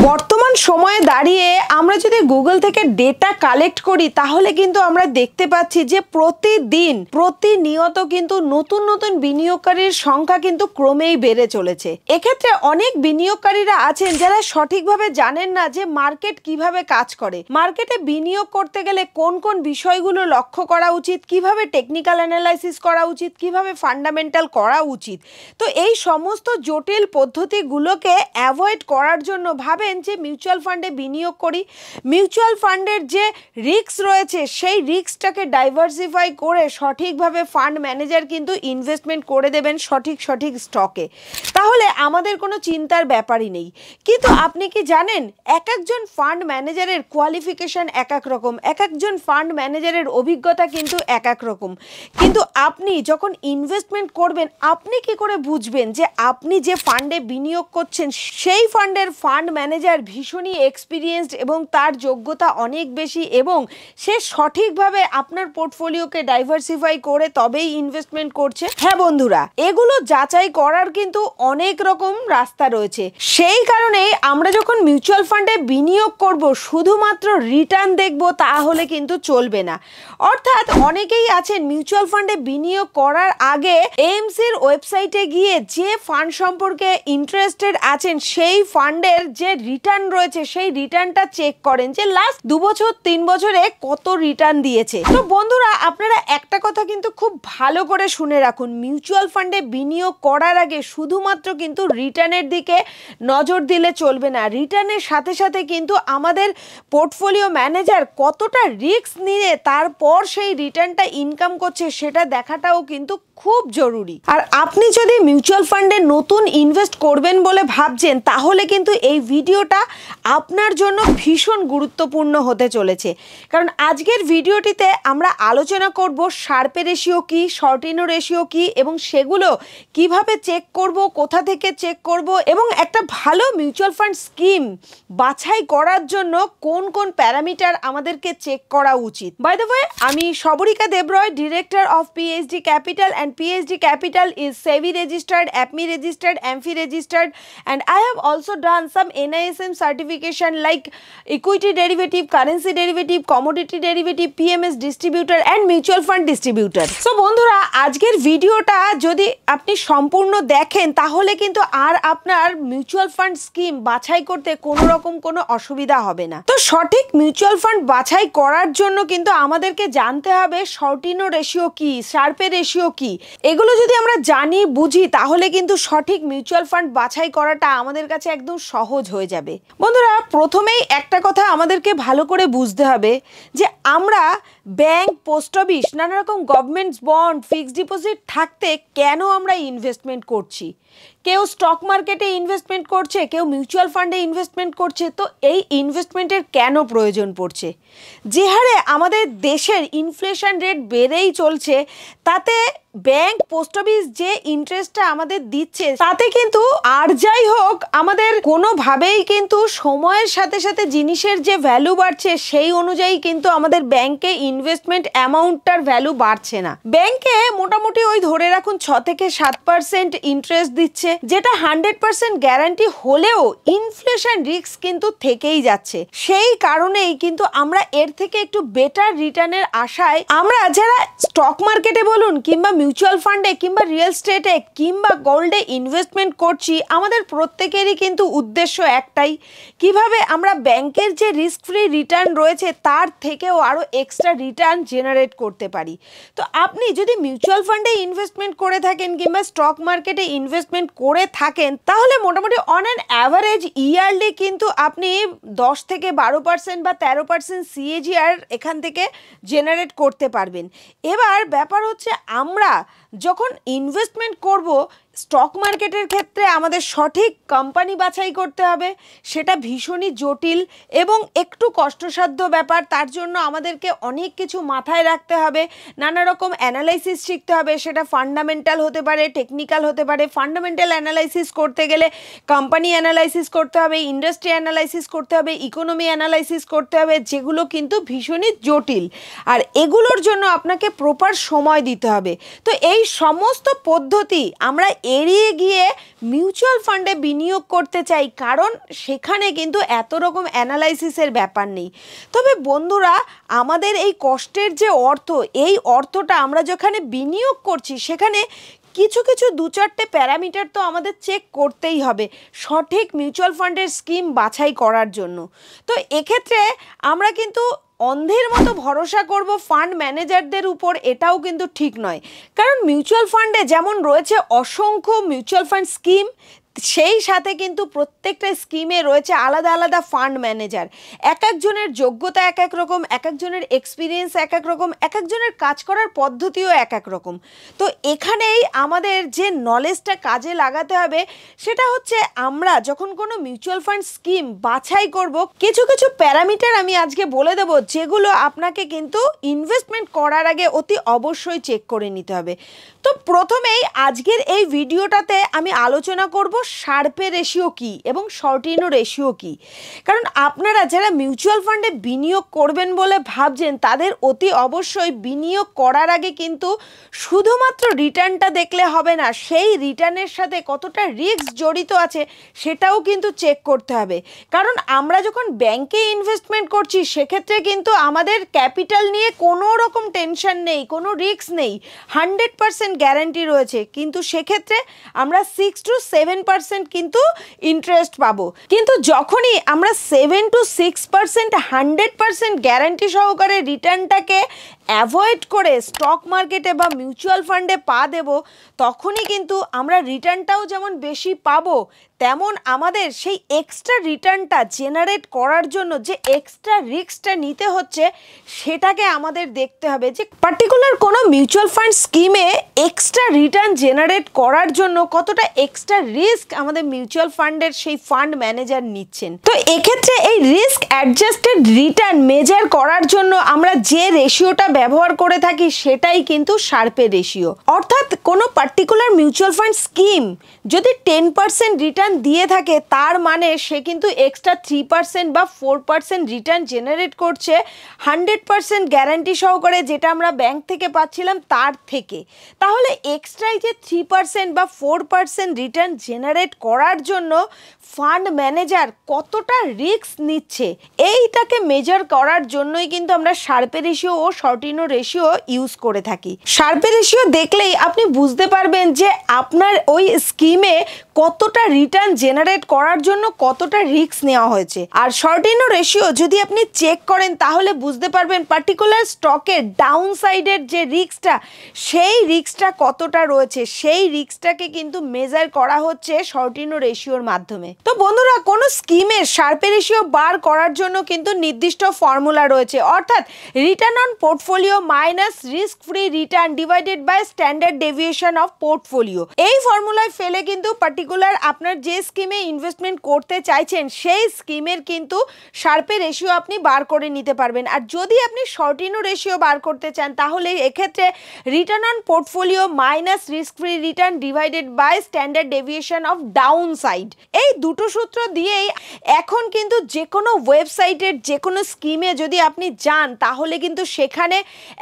বর্তমান সময়ে দাঁড়িয়ে আমরা যদি গুগল থেকে ডেটা কালেক্ট করি তাহলে কিন্তু আমরা দেখতে পাচ্ছি যে প্রতিনিয়ত কিন্তু নতুন নতুন বিনিয়োগকারীর সংখ্যা কিন্তু ক্রমেই বেড়ে চলেছে। এক্ষেত্রে অনেক বিনিয়োগকারীরা আছেন যারা সঠিকভাবে জানেন না যে মার্কেট কিভাবে কাজ করে, মার্কেটে বিনিয়োগ করতে গেলে কোন কোন বিষয়গুলো লক্ষ্য করা উচিত, কিভাবে টেকনিক্যাল অ্যানালাইসিস করা উচিত, কিভাবে ফান্ডামেন্টাল করা উচিত। তো এই সমস্ত জটিল পদ্ধতিগুলোকে অ্যাভয়েড করার জন্য ভাবেন যে মিউচুয়াল ফান্ডে বিনিয়োগ করি, মিউচুয়াল ফান্ডের যে রিস্ক রয়েছে সেই রিস্কটাকে ডাইভার্সিফাই করে সঠিকভাবে ফান্ড ম্যানেজার কিন্তু ইনভেস্টমেন্ট করে দেবেন সঠিক স্টকে, তাহলে আমাদের কোনো চিন্তার ব্যাপারই নেই। কিন্তু আপনি কি জানেন এক একজন ফান্ড ম্যানেজারের কোয়ালিফিকেশন এক এক রকম, এক একজন ফান্ড ম্যানেজারের অভিজ্ঞতা কিন্তু এক এক রকম। কিন্তু আপনি যখন ইনভেস্টমেন্ট করবেন আপনি কি করে বুঝবেন যে আপনি যে ফান্ডে বিনিয়োগ করছেন সেই ফান্ডের ফান্ড ম্যানেজার ভীষণই এক্সপিরিয়েন্সড এবং তার যোগ্যতা অনেক বেশি এবং সে সঠিকভাবে আপনার পোর্টফোলিওকে ডাইভার্সিফাই করে তবেই ইনভেস্টমেন্ট করছে? হ্যাঁ বন্ধুরা, এগুলো যাচাই করার কিন্তু অনেক রকম রাস্তা রয়েছে। সেই কারণেই আমরা যখন মিউচুয়াল ফান্ডে বিনিয়োগ করব শুধুমাত্র রিটার্ন দেখব তাহলে কিন্তু চলবে না। অর্থাৎ অনেকেই আছেন মিউচুয়াল ফান্ডে বিনিয়োগ করার আগে এএমসির ওয়েবসাইটে গিয়ে যে ফান্ড সম্পর্কে ইন্টারেস্টেড আছেন সেই ফান্ডের যে রিটার্ন রয়েছে সেই রিটার্নটা চেক করেন যে লাস্ট 2 বছর 3 বছরে কত রিটার্ন দিয়েছে। তো বন্ধুরা, আপনারা একটা কথা কিন্তু খুব ভালো করে শুনে রাখুন, মিউচুয়াল ফান্ডে বিনিয়োগ করার আগে শুধুমাত্র কিন্তু রিটার্নের দিকে নজর দিলে চলবে না, রিটার্নের সাথে সাথে কিন্তু আমাদের পোর্টফোলিও ম্যানেজার কতটা রিস্ক নিয়ে তারপর সেই রিটার্নটা ইনকাম করছে সেটা দেখাটাও কিন্তু খুব জরুরি। আর আপনি যদি মিউচুয়াল ফান্ডে নতুন ইনভেস্ট করবেন বলে ভাবছেন তাহলে কিন্তু এই ভিডিওটা আপনার জন্য ভীষণ গুরুত্বপূর্ণ হতে চলেছে, কারণ আজকের ভিডিওটিতে আমরা আলোচনা করব শার্পে রেশিও কি, শর্টিনো রেশিও কি এবং সেগুলো কিভাবে চেক করব, কোথা থেকে চেক করব এবং একটা ভালো মিউচুয়াল ফান্ড স্কিম বাছাই করার জন্য কোন কোন প্যারামিটার আমাদেরকে চেক করা উচিত। বাই দ্য ওয়ে, আমি Sabrika Debroy, director of PhD Capital, and PhD Capital is SEBI registered, APME registered, AMFI registered, and I have also done some NISM certification like equity derivative, currency derivative, commodity derivative, PMS distributor and mutual fund distributor. So বন্ধুরা, আজকের ভিডিওটা যদি আপনি সম্পূর্ণ দেখেন তাহলে কিন্তু আর আপনার মিউচুয়াল ফান্ড স্কিম বাছাই করতে কোনো রকম কোনো অসুবিধা হবে না। তো সঠিক মিউচুয়াল ফান্ড বাছাই করার জন্য কিন্তু আমাদেরকে জানতে হবে শর্টিনো রেশিও কি, শার্পে রেশিও কি। এগুলো যদি আমরা জানি বুঝি তাহলে কিন্তু সঠিক মিউচুয়াল ফান্ড বাছাই করাটা আমাদের কাছে একদম সহজ হয়ে যাবে। বন্ধুরা, প্রথমেই একটা কথা আমাদেরকে ভালো করে বুঝতে হবে যে আমরা ব্যাংক, পোস্ট অফিস, নানা রকম গভর্নমেন্ট বন্ড, ফিক্সড ডিপোজিট থাকতে কেন আমরা ইনভেস্টমেন্ট করছি। কেউ স্টক মার্কেটে ইনভেস্টমেন্ট করছে, কেউ মিউচুয়াল ফান্ডে ইনভেস্টমেন্ট করছে। তো এই ইনভেস্টমেন্টের কেন প্রয়োজন পড়ছে? যে হারে আমাদের দেশের ইনফ্লেশন রেট বেড়েই চলছে তাতে ব্যাংক, পোস্ট অফিস যে ইন্টারেস্টটা আমাদের দিচ্ছে তাতে কিন্তু আর যাই হোক আমাদের কোনোভাবেই কিন্তু সময়ের সাথে সাথে জিনিসের যে ভ্যালু বাড়ছে সেই অনুযায়ী কিন্তু আমাদের ব্যাংকে ইনভেস্টমেন্ট অ্যামাউন্টটার ভ্যালু বাড়ছে না। ব্যাংকে মোটামুটি ওই ধরে রাখুন 6 থেকে 7% ইন্টারেস্ট দিচ্ছে, যেটা 100% গ্যারান্টি হলেও ইনফ্লেশন রিস্ক কিন্তু থেকেই যাচ্ছে। সেই কারণেই কিন্তু আমরা এর থেকে একটু বেটার রিটার্নের আশায় আমরা যারা স্টক মার্কেটে বলুন কিংবা মিউচুয়াল ফান্ডে কিংবা রিয়েল স্টেটে কিংবা গোল্ডে ইনভেস্টমেন্ট করছি, আমাদের প্রত্যেকেরই কিন্তু উদ্দেশ্য একটাই, কিভাবে আমরা ব্যাংকের যে রিস্ক ফ্রি রিটার্ন রয়েছে তার থেকেও আরও এক্সট্রা রিটার্ন জেনারেট করতে পারি। তো আপনি যদি মিউচুয়াল ফান্ডে ইনভেস্টমেন্ট করে থাকেন কিংবা স্টক মার্কেটে ইনভেস্টমেন্ট করে থাকেন তাহলে মোটামুটি অন অ্যান অ্যাভারেজ ইয়ারলি কিন্তু আপনি 10 থেকে 12% বা 13% সিএজিআর এখান থেকে জেনারেট করতে পারবেন। এবার ব্যাপার হচ্ছে আমরা যখন ইনভেস্টমেন্ট করব স্টক মার্কেটের ক্ষেত্রে আমাদের সঠিক কোম্পানি বাছাই করতে হবে, সেটা ভীষণই জটিল এবং একটু কষ্টসাধ্য ব্যাপার। তার জন্য আমাদেরকে অনেক কিছু মাথায় রাখতে হবে, নানা রকম অ্যানালাইসিস শিখতে হবে, সেটা ফান্ডামেন্টাল হতে পারে, টেকনিক্যাল হতে পারে। ফান্ডামেন্টাল অ্যানালাইসিস করতে গেলে কোম্পানি অ্যানালাইসিস করতে হবে, ইন্ডাস্ট্রি অ্যানালাইসিস করতে হবে, ইকোনমি অ্যানালাইসিস করতে হবে, যেগুলো কিন্তু ভীষণই জটিল আর এগুলোর জন্য আপনাকে প্রপার সময় দিতে হবে। তো এই সমস্ত পদ্ধতি আমরা এড়িয়ে গিয়ে মিউচুয়াল ফান্ডে বিনিয়োগ করতে চাই, কারণ সেখানে কিন্তু এত রকম অ্যানালাইসিসের ব্যাপার নেই। তবে বন্ধুরা, আমাদের এই কষ্টের যে অর্থ, এই অর্থটা আমরা যেখানে বিনিয়োগ করছি সেখানে কিছু কিছু দু চারটে প্যারামিটার তো আমাদের চেক করতেই হবে সঠিক মিউচুয়াল ফান্ডের স্কিম বাছাই করার জন্য। তো এক্ষেত্রে আমরা কিন্তু অন্ধের মতো ভরসা করব ফান্ড ম্যানেজারদের উপর, এটাও কিন্তু ঠিক নয়। কারণ মিউচুয়াল ফান্ডে যেমন রয়েছে অসংখ্য মিউচুয়াল ফান্ড স্কিম, সেই সাথে কিন্তু প্রত্যেকটা স্কিমে রয়েছে আলাদা আলাদা ফান্ড ম্যানেজার। এক একজনের যোগ্যতা এক এক রকম, এক একজনের এক্সপিরিয়েন্স এক এক রকম, এক একজনের কাজ করার পদ্ধতিও এক এক রকম। তো এখানেই আমাদের যে নলেজটা কাজে লাগাতে হবে সেটা হচ্ছে, আমরা যখন কোনো মিউচুয়াল ফান্ড স্কিম বাছাই করব, কিছু কিছু প্যারামিটার আমি আজকে বলে দেবো যেগুলো আপনাকে কিন্তু ইনভেস্টমেন্ট করার আগে অতি অবশ্যই চেক করে নিতে হবে। তো প্রথমেই আজকের এই ভিডিওটাতে আমি আলোচনা করব শার্পে রেশিও কি এবং শর্টিনো রেশিও কি। কারণ আপনারা যারা মিউচুয়াল ফান্ডে বিনিয়োগ করবেন বলে ভাবছেন, তাদের অতি অবশ্যই বিনিয়োগ করার আগে কিন্তু শুধুমাত্র রিটার্নটা দেখলে হবে না, সেই রিটার্নের সাথে কতটা রিস্ক জড়িত আছে সেটাও কিন্তু চেক করতে হবে। কারণ আমরা যখন ব্যাংকে ইনভেস্টমেন্ট করছি সেক্ষেত্রে কিন্তু আমাদের ক্যাপিটাল নিয়ে কোনো রকম টেনশন নেই, কোনো রিস্ক নেই, 100% গ্যারান্টি রয়েছে। কিন্তু সেক্ষেত্রে আমরা 6 to 7% কিন্তু ইন্টারেস্ট পাবো। কিন্তু যখনই আমরা 7 to 6% 100% গ্যারান্টি সহকারে রিটার্নটাকে অ্যাভয়েড করে স্টক মার্কেটে বা মিউচুয়াল ফান্ডে পা দেব, তখনই কিন্তু আমরা রিটার্নটাও যেমন বেশি পাবো, তেমন আমাদের সেই এক্সট্রা রিটার্নটা জেনারেট করার জন্য যে এক্সট্রা রিস্কটা নিতে হচ্ছে সেটাকে আমাদের দেখতে হবে, যে পার্টিকুলার কোনো মিউচুয়াল ফান্ড স্কিমে এক্সট্রা রিটার্ন জেনারেট করার জন্য কতটা এক্সট্রা রিস্ক আমাদের মিউচুয়াল ফান্ডের সেই ফান্ড ম্যানেজার নিচ্ছেন। তো এক্ষেত্রে এই রিস্ক অ্যাডজাস্টেড রিটার্ন মেজার করার জন্য আমরা যে রেশিওটা ব্যবহার করে থাকি সেটাই কিন্তু শার্পে রেশিও। অর্থাৎ কোনো পার্টিকুলার মিউচুয়াল ফান্ড স্কিম যদি 10% রিটার্ন দিয়ে থাকে, তার মানে সে কিন্তু এক্সট্রা 3% বা 4% রিটার্ন জেনারেট করছে 100% গ্যারান্টি সহকারে, যেটা আমরা ব্যাংক থেকে পাচ্ছিলাম তার থেকে। তাহলে এক্সট্রাই যে 3% বা 4% রিটার্ন জেনারেট করার জন্য ফান্ড ম্যানেজার কতটা রিস্ক নিচ্ছে, এইটাকে মেজার করার জন্যই কিন্তু আমরা শার্পে রেশিও ও শর্টিনো রেশিও ইউজ করে থাকি। শার্পে রেশিও দেখলেই আপনি বুঝতে পারবেন যে আপনার ওই স্কিমে কতটা রিটার্ন জেনারেট করার জন্য কতটা রিস্ক নেওয়া হয়েছে। আর শর্টিনো রেশিও যদি আপনি চেক করেন তাহলে বুঝতে পারবেন পার্টিকুলার স্টকের ডাউন সাইডের যে রিস্কটা, সেই রিস্কটা কতটা রয়েছে, সেই রিস্কটাকে কিন্তু মেজার করা হচ্ছে শর্টিনো রেশিওর মাধ্যমে। তো বন্ধুরা, কোনো স্কিমের শার্পে রেশিও বার করার জন্য কিন্তু নির্দিষ্ট ফর্মুলা রয়েছে, অর্থাৎ return on portfolio minus risk free return divided by standard deviation of portfolio. এই ফর্মুলায় ফেলে কিন্তু পার্টিকুলার আপনার যে স্কিমে ইনভেস্টমেন্ট করতে চাইছেন সেই স্কিমের কিন্তু শার্পে রেশিও আপনি বার করে নিতে পারবেন। আর যদি আপনি শর্টিনো রেশিও বার করতে চান তাহলে এক্ষেত্রে return on portfolio minus risk free return divided by standard deviation of downside, এই দুটো সূত্র দিয়েই এখন কিন্তু যে কোনো ওয়েবসাইটের যে কোনো স্কিমে যদি আপনি যান তাহলে কিন্তু সেখানে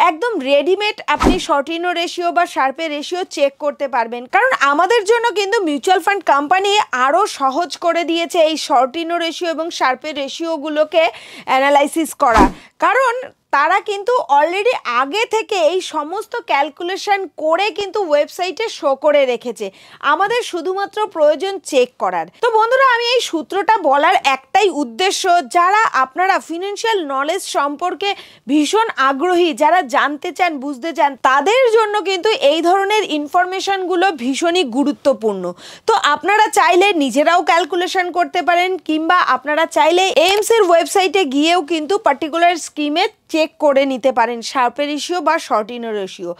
একদম রেডিমেড আপনি শর্টিনো রেশিও বা শার্পে রেশিও চেক করতে পারবেন। কারণ আমাদের জন্য কিন্তু মিউচুয়াল ফান্ড কোম্পানি আরও সহজ করে দিয়েছে এই শর্টিনো রেশিও এবং শার্পে রেশিওগুলোকে অ্যানালাইসিস করা, কারণ তারা কিন্তু অলরেডি আগে থেকে এই সমস্ত ক্যালকুলেশন করে কিন্তু ওয়েবসাইটে শো করে রেখেছে, আমাদের শুধুমাত্র প্রয়োজন চেক করার। তো বন্ধুরা, আমি এই সূত্রটা বলার একটাই উদ্দেশ্য, যারা আপনারা ফিনান্সিয়াল নলেজ সম্পর্কে ভীষণ আগ্রহী, যারা জানতে চান বুঝতে চান, তাদের জন্য কিন্তু এই ধরনের ইনফরমেশনগুলো ভীষণই গুরুত্বপূর্ণ। তো আপনারা চাইলে নিজেরাও ক্যালকুলেশন করতে পারেন, কিংবা আপনারা চাইলে এএমসির ওয়েবসাইটে গিয়েও কিন্তু পার্টিকুলার স্কিমে চেক করে নিতে পারেন শার্পে রেশিও বা শর্টিনো রেশিও।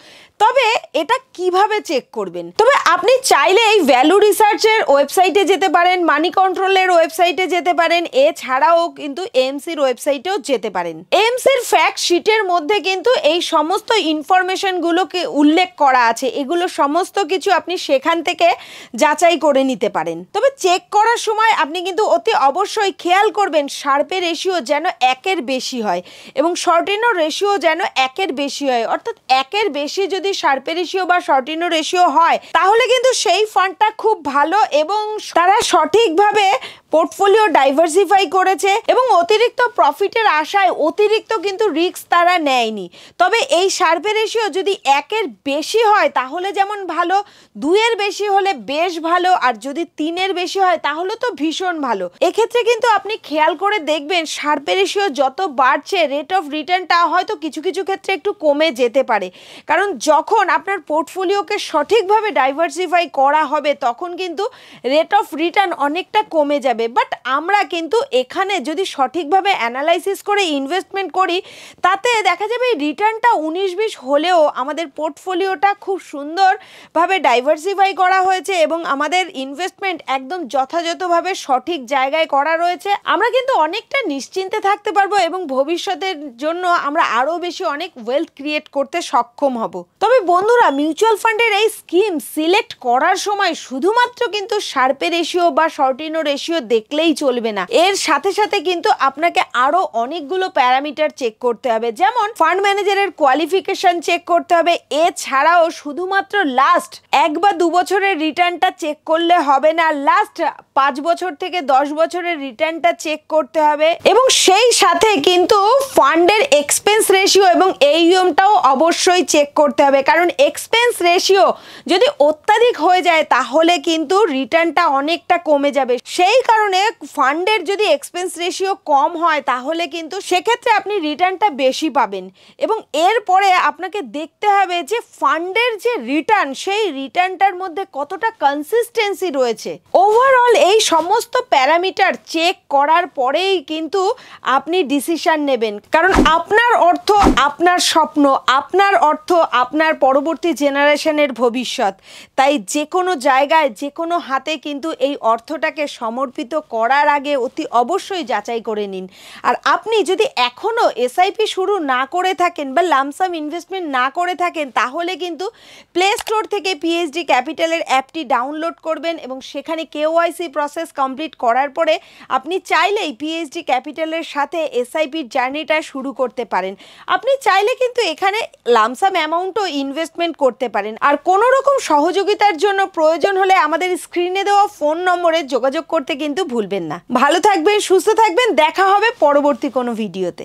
তবে এটা কিভাবে চেক করবেন? তবে আপনি চাইলে এই ভ্যালু রিসার্চের ওয়েবসাইটে যেতে পারেন, মানি কন্ট্রোলের ওয়েবসাইটে যেতে পারেন, এছাড়াও কিন্তু এএমসির ওয়েবসাইটেও যেতে পারেন। এএমসির ফ্যাক্ট শিটের মধ্যে কিন্তু এই সমস্ত ইনফরমেশনগুলোকে উল্লেখ করা আছে, এগুলো সমস্ত কিছু আপনি সেখান থেকে যাচাই করে নিতে পারেন। তবে চেক করার সময় আপনি কিন্তু অতি অবশ্যই খেয়াল করবেন শার্পে রেশিও যেন 1-এর বেশি হয় এবং শর্টিনো রেশিও যেন 1-এর বেশি হয়, অর্থাৎ 1-এর বেশি যদি শার্পে রেশিও বা শর্টিনো রেশিও হয় তাহলে কিন্তু সেই ফান্ডটা খুব ভালো এবং তারা সঠিকভাবে পোর্টফোলিও ডাইভার্সিফাই করেছে এবং অতিরিক্ত প্রফিটের আশায় অতিরিক্ত কিন্তু রিস্ক তারা নেয়নি। তবে এই শার্পে রেশিও যদি 1-এর বেশি হয় তাহলে যেমন ভালো, 2-এর বেশি হলে বেশ ভালো, আর যদি 3-এর বেশি হয় তাহলে তো ভীষণ ভালো। এক্ষেত্রে কিন্তু আপনি খেয়াল করে দেখবেন শার্পে রেশিও যত বাড়ছে রেট অফ রিটার্নটা হয়তো কিছু কিছু ক্ষেত্রে একটু কমে যেতে পারে, কারণ যখন আপনার পোর্টফোলিওকে সঠিকভাবে ডাইভার্সিফাই করা হবে তখন কিন্তু রেট অফ রিটার্ন অনেকটা কমে যাবে। বাট আমরা কিন্তু এখানে যদি সঠিকভাবে অ্যানালাইসিস করে ইনভেস্টমেন্ট করি তাতে দেখা যাবে এই রিটার্নটা 19-20 হলেও আমাদের পোর্টফোলিওটা খুব সুন্দরভাবে ডাইভার্সিফাই করা হয়েছে এবং আমাদের ইনভেস্টমেন্ট একদম যথাযথভাবে সঠিক জায়গায় করা রয়েছে। আমরা কিন্তু অনেকটা নিশ্চিন্তে থাকতে পারবো এবং ভবিষ্যতের জন্য আমরা আরও বেশি অনেক ওয়েলথ ক্রিয়েট করতে সক্ষম হব। তবে বন্ধুরা, মিউচুয়াল ফান্ডের এই স্কিম সিলেক্ট করার সময় শুধুমাত্র কিন্তু শার্পে রেশিও বা শর্টিনো রেশিও দেখলেই চলবে না, এর সাথে সাথে কিন্তু আপনাকে আরো অনেকগুলো প্যারামিটার চেক করতে হবে, যেমন ফান্ড ম্যানেজারের কোয়ালিফিকেশন চেক করতে হবে। এছাড়াও শুধুমাত্র লাস্ট 1 বা 2 বছরের রিটার্নটা চেক করলে হবে না, লাস্ট 5 বছর থেকে 10 বছরের রিটার্নটা চেক করতে হবে এবং সেই সাথে কিন্তু ফান্ডের এক্সপেন্স রেশিও এবং এইউএমটাও অবশ্যই চেক করতে হবে, কারণ এক্সপেন্স রেশিও যদি অত্যাধিক হয়ে যায় তাহলে কিন্তু রিটার্নটা অনেকটা কমে যাবে। সেই কারণে ফান্ডের যদি এক্সপেন্স রেশিও কম হয় তাহলে কিন্তু সেক্ষেত্রে আপনি রিটার্নটা বেশি পাবেন এবং এরপরে আপনাকে দেখতে হবে যে ফান্ডের যে রিটার্ন সেই রিটার্নটার মধ্যে কতটা কনসিস্টেন্সি রয়েছে। ওভারঅল এই সমস্ত প্যারামিটার চেক করার পরেই কিন্তু আপনি ডিসিশন নেবেন, কারণ আপনার অর্থ আপনার স্বপ্ন, আপনার অর্থ আপনার পরবর্তী জেনারেশনের ভবিষ্যৎ। তাই যে কোনো জায়গায় যে কোনো হাতে কিন্তু এই অর্থটাকে সমর্পিত করার আগে অতি অবশ্যই যাচাই করে নিন। আর আপনি যদি এখনও এসআইপি শুরু না করে থাকেন বা লামসাম ইনভেস্টমেন্ট না করে থাকেন তাহলে কিন্তু প্লে স্টোর থেকে পিএইচডি ক্যাপিটালের অ্যাপটি ডাউনলোড করবেন এবং সেখানে কেওয়াইসি প্রসেস কমপ্লিট করার পরে আপনি চাইলেই পিএইচডি ক্যাপিটালের সাথে এসআইপির জার্নিটা শুরু করতে পারেন। আপনি চাইলে কিন্তু এখানে লামসাম অ্যামাউন্টও ইনভেস্টমেন্ট করতে পারেন। আর কোনো রকম সহযোগিতার জন্য প্রয়োজন হলে আমাদের স্ক্রিনে দেওয়া ফোন নম্বরে যোগাযোগ করতে কিন্তু ভুলবেন না। ভালো থাকবেন, সুস্থ থাকবেন, দেখা হবে পরবর্তী কোনো ভিডিওতে।